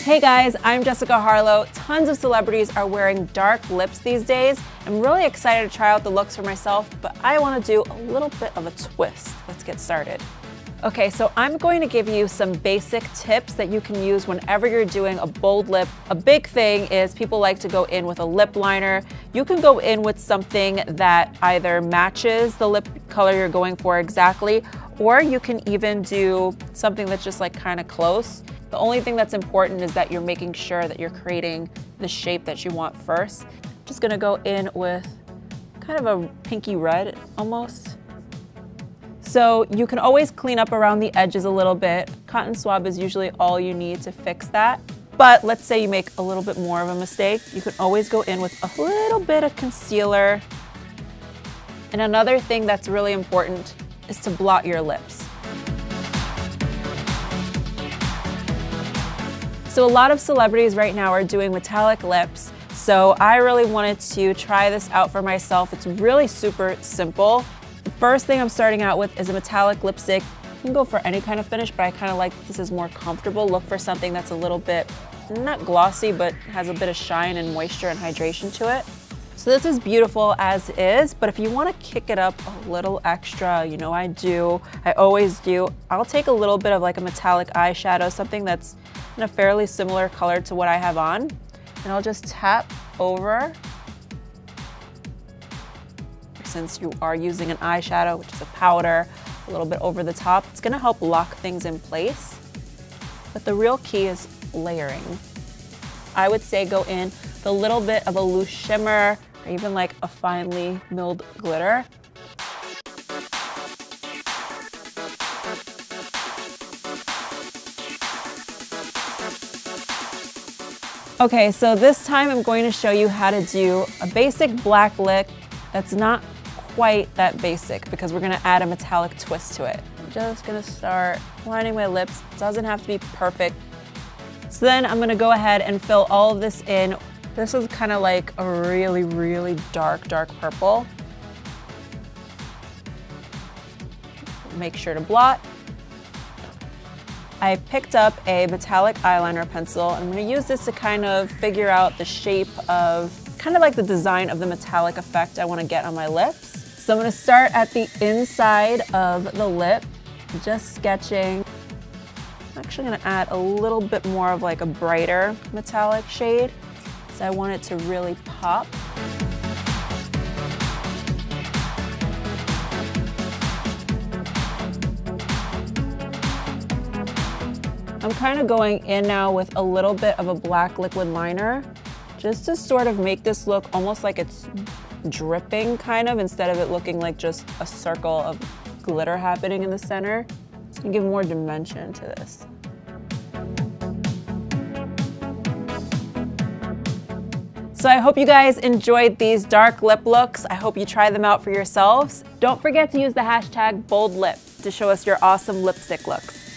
Hey guys, I'm Jessica Harlow. Tons of celebrities are wearing dark lips these days. I'm really excited to try out the looks for myself, but I want to do a little bit of a twist. Let's get started. Okay, so I'm going to give you some basic tips that you can use whenever you're doing a bold lip. A big thing is people like to go in with a lip liner. You can go in with something that either matches the lip color you're going for exactly, or you can even do something that's just like kind of close. The only thing that's important is that you're making sure that you're creating the shape that you want first. Just gonna go in with kind of a pinky red almost. So you can always clean up around the edges a little bit. Cotton swab is usually all you need to fix that. But let's say you make a little bit more of a mistake. You can always go in with a little bit of concealer. And another thing that's really important is to blot your lips. So a lot of celebrities right now are doing metallic lips. So I really wanted to try this out for myself. It's really super simple. The first thing I'm starting out with is a metallic lipstick. You can go for any kind of finish, but I kind of like this is more comfortable. Look for something that's a little bit, not glossy, but has a bit of shine and moisture and hydration to it. So this is beautiful as is, but if you want to kick it up a little extra, you know I do, I always do, I'll take a little bit of like a metallic eyeshadow, something that's in a fairly similar color to what I have on, and I'll just tap over. Since you are using an eyeshadow, which is a powder, a little bit over the top, it's gonna help lock things in place. But the real key is layering. I would say go in with a little bit of a loose shimmer, or even like a finely milled glitter. Okay, so this time I'm going to show you how to do a basic black lip that's not quite that basic because we're gonna add a metallic twist to it. I'm just gonna start lining my lips. It doesn't have to be perfect. So then I'm gonna go ahead and fill all of this in. This is kind of like a really, really dark purple. Make sure to blot. I picked up a metallic eyeliner pencil. I'm gonna use this to kind of figure out the shape of, kind of like the design of the metallic effect I wanna get on my lips. So I'm gonna start at the inside of the lip, just sketching. I'm actually gonna add a little bit more of like a brighter metallic shade, so I want it to really pop. I'm kind of going in now with a little bit of a black liquid liner, just to sort of make this look almost like it's dripping kind of, instead of it looking like just a circle of glitter happening in the center. It's gonna give more dimension to this. So I hope you guys enjoyed these dark lip looks. I hope you try them out for yourselves. Don't forget to use the hashtag #BoldLips to show us your awesome lipstick looks.